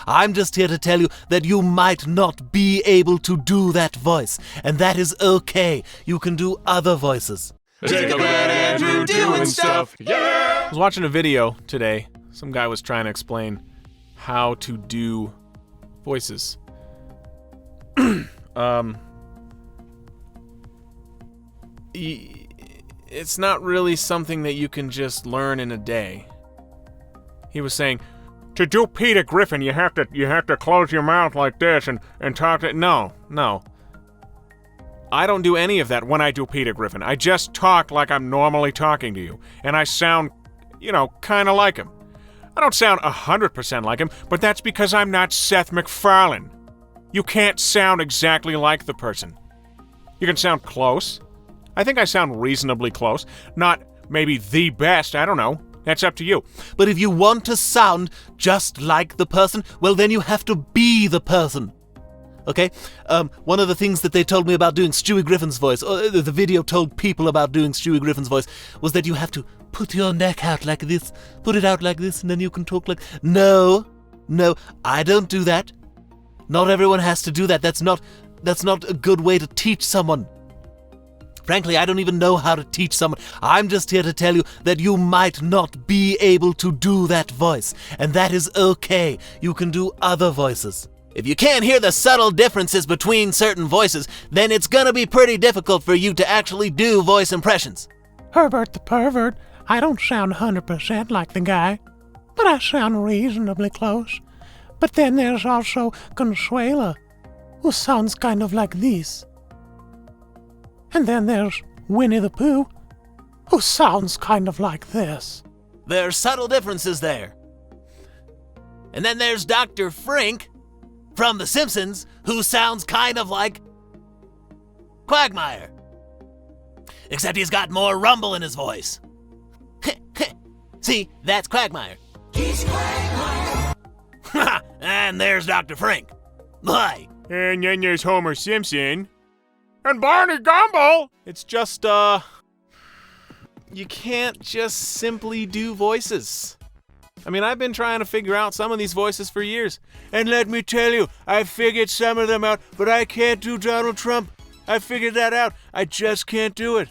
I'm just here to tell you that you might not be able to do that voice, and that is okay. You can do other voices. Take a bad Andrew doing stuff, yeah! I was watching a video today. Some guy was trying to explain how to do voices. It's not really something that you can just learn in a day. He was saying, to do Peter Griffin, you have to close your mouth like this and talk to... No. I don't do any of that when I do Peter Griffin. I just talk like I'm normally talking to you. And I sound, kind of like him. I don't sound 100% like him, but that's because I'm not Seth MacFarlane. You can't sound exactly like the person. You can sound close. I think I sound reasonably close. Not maybe the best, I don't know. That's up to you. But if you want to sound just like the person, well, then you have to be the person. Okay? One of the things that they told me about doing Stewie Griffin's voice, or the video told people about doing Stewie Griffin's voice, was that you have to put your neck out like this, put it out like this, and then you can talk like... No, I don't do that. Not everyone has to do that. That's not a good way to teach someone. Frankly, I don't even know how to teach someone. I'm just here to tell you that you might not be able to do that voice, and that is okay. You can do other voices. If you can't hear the subtle differences between certain voices, then it's gonna be pretty difficult for you to actually do voice impressions. Herbert the pervert, I don't sound 100% like the guy, but I sound reasonably close. But then there's also Consuela, who sounds kind of like this. And then there's Winnie the Pooh, who sounds kind of like this. There are subtle differences there. And then there's Dr. Frink from The Simpsons, who sounds kind of like Quagmire. Except he's got more rumble in his voice. See, that's Quagmire. He's Quagmire. And there's Dr. Frink. Hi. And then there's Homer Simpson. And Barney Gumble! It's just, you can't just simply do voices. I mean, I've been trying to figure out some of these voices for years. And let me tell you, I figured some of them out, but I can't do Donald Trump. I figured that out. I just can't do it.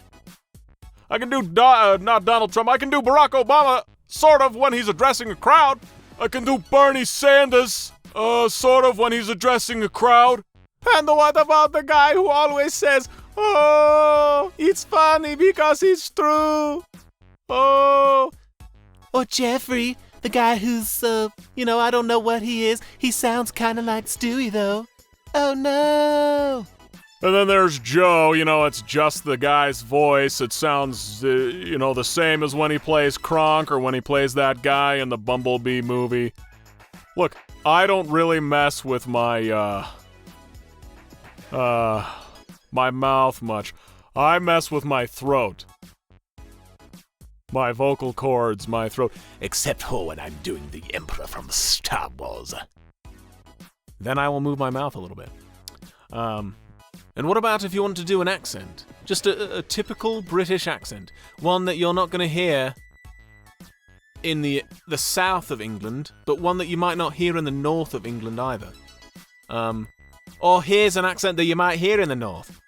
I can do, not Donald Trump, I can do Barack Obama, sort of, when he's addressing a crowd. I can do Bernie Sanders, sort of, when he's addressing a crowd. And what about the guy who always says, oh, it's funny because it's true. Oh. Or Jeffrey, the guy who's, I don't know what he is. He sounds kind of like Stewie, though. Oh, no. And then there's Joe, it's just the guy's voice. It sounds, the same as when he plays Kronk or when he plays that guy in the Bumblebee movie. Look, I don't really mess with my mouth much. I mess with my throat. My vocal cords, my throat. Except for when I'm doing the Emperor from Star Wars. Then I will move my mouth a little bit. And what about if you want to do an accent? Just a typical British accent. One that you're not going to hear in the south of England, but one that you might not hear in the north of England either. Or here's an accent that you might hear in the north.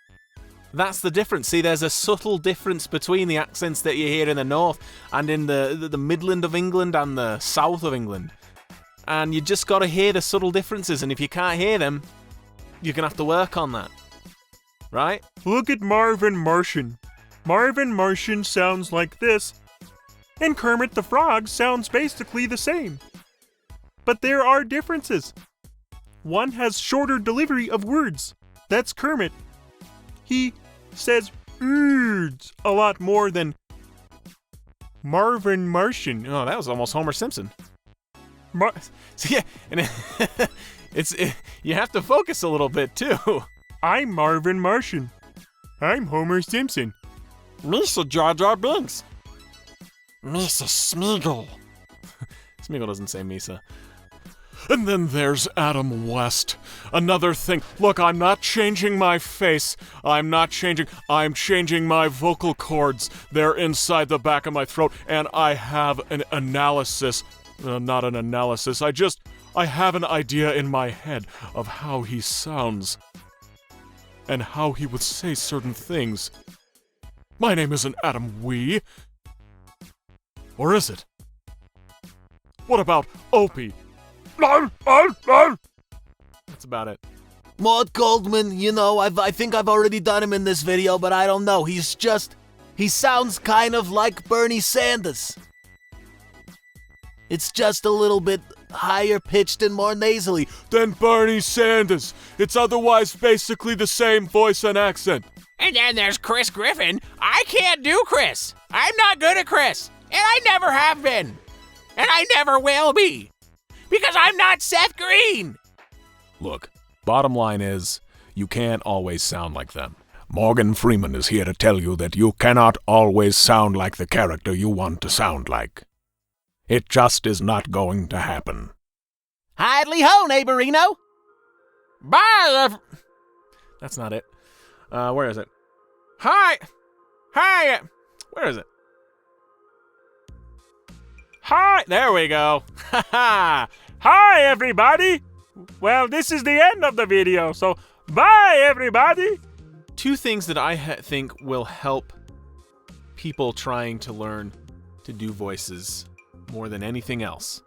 That's the difference. See, there's a subtle difference between the accents that you hear in the north and in the Midland of England and the south of England. And you just got to hear the subtle differences, and if you can't hear them, you're going to have to work on that. Right? Look at Marvin Martian. Marvin Martian sounds like this, and Kermit the Frog sounds basically the same. But there are differences. One has shorter delivery of words. That's Kermit. He says words a lot more than Marvin Martian. Oh, that was almost Homer Simpson. So yeah, and you have to focus a little bit too. I'm Marvin Martian. I'm Homer Simpson. Misa Jar Jar Binks. Misa Smeagol. Smeagol doesn't say Misa. And then there's Adam West. Another thing. Look, I'm not changing my face. I'm changing my vocal cords. They're inside the back of my throat, and I have an analysis. Not an analysis. I have an idea in my head of how he sounds and how he would say certain things. My name isn't Adam Wee. Or is it? What about Opie? That's about it. Mort Goldman, you know, I think I've already done him in this video, but I don't know. He sounds kind of like Bernie Sanders. It's just a little bit higher pitched and more nasally. Then Bernie Sanders. It's otherwise basically the same voice and accent. And then there's Chris Griffin. I can't do Chris. I'm not good at Chris. And I never have been. And I never will be. Because I'm not Seth Green. Look, bottom line is, you can't always sound like them. Morgan Freeman is here to tell you that you cannot always sound like the character you want to sound like. It just is not going to happen. Hidely ho, neighborino. Bye. That's not it. Where is it? Hi. Where is it? Hi. There we go. Ha ha. Hi, everybody! Well, this is the end of the video, so bye, everybody! Two things that I think will help people trying to learn to do voices more than anything else.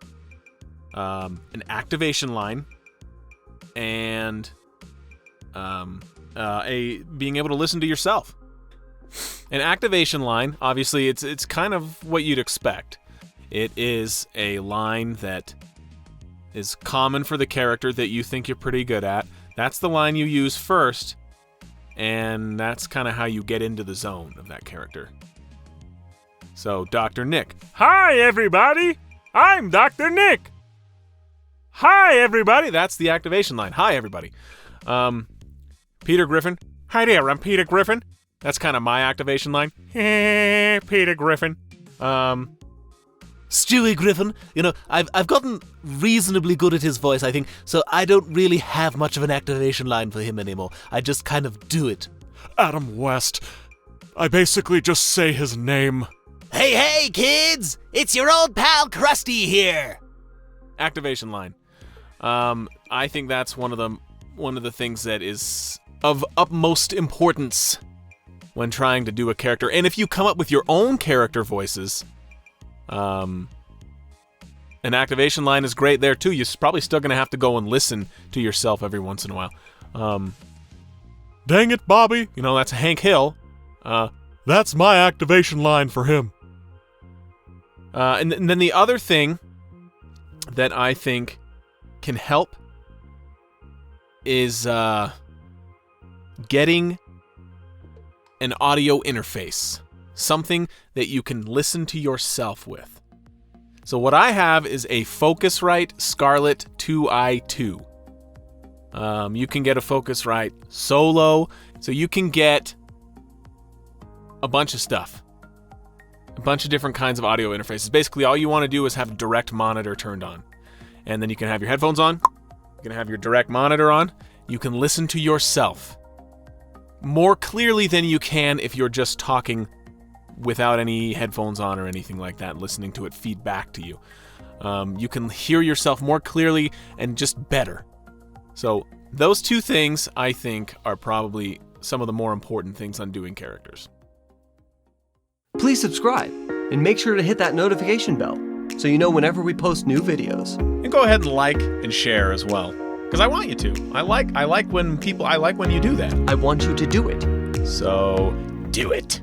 An activation line and being able to listen to yourself. An activation line, obviously, it's kind of what you'd expect. It is a line that is common for the character that you think you're pretty good at. That's the line you use first, and that's kind of how you get into the zone of that character. So, Dr. Nick. Hi, everybody! I'm Dr. Nick! Hi, everybody! That's the activation line. Hi, everybody. Peter Griffin. Hi there, I'm Peter Griffin. That's kind of my activation line. Peter Griffin. Stewie Griffin, you know, I've gotten reasonably good at his voice, I think, so I don't really have much of an activation line for him anymore. I just kind of do it. Adam West. I basically just say his name. Hey, kids! It's your old pal Krusty here! Activation line. I think that's one of the things that is of utmost importance when trying to do a character. And if you come up with your own character voices, an activation line is great there too. You're probably still going to have to go and listen to yourself every once in a while. Dang it, Bobby. You know, that's Hank Hill. That's my activation line for him. And then the other thing that I think can help is getting an audio interface. Something that you can listen to yourself with. So what I have is a Focusrite Scarlett 2i2. You can get a Focusrite Solo, so you can get a bunch of stuff. A bunch of different kinds of audio interfaces. Basically, all you want to do is have direct monitor turned on. And then you can have your headphones on. You can have your direct monitor on. You can listen to yourself more clearly than you can if you're just talking without any headphones on or anything like that, listening to it feed back to you. You can hear yourself more clearly and just better. So those two things, I think, are probably some of the more important things on doing characters. Please subscribe and make sure to hit that notification bell so you know whenever we post new videos. And go ahead and like and share as well, because I want you to. I like when you do that. I want you to do it. So do it.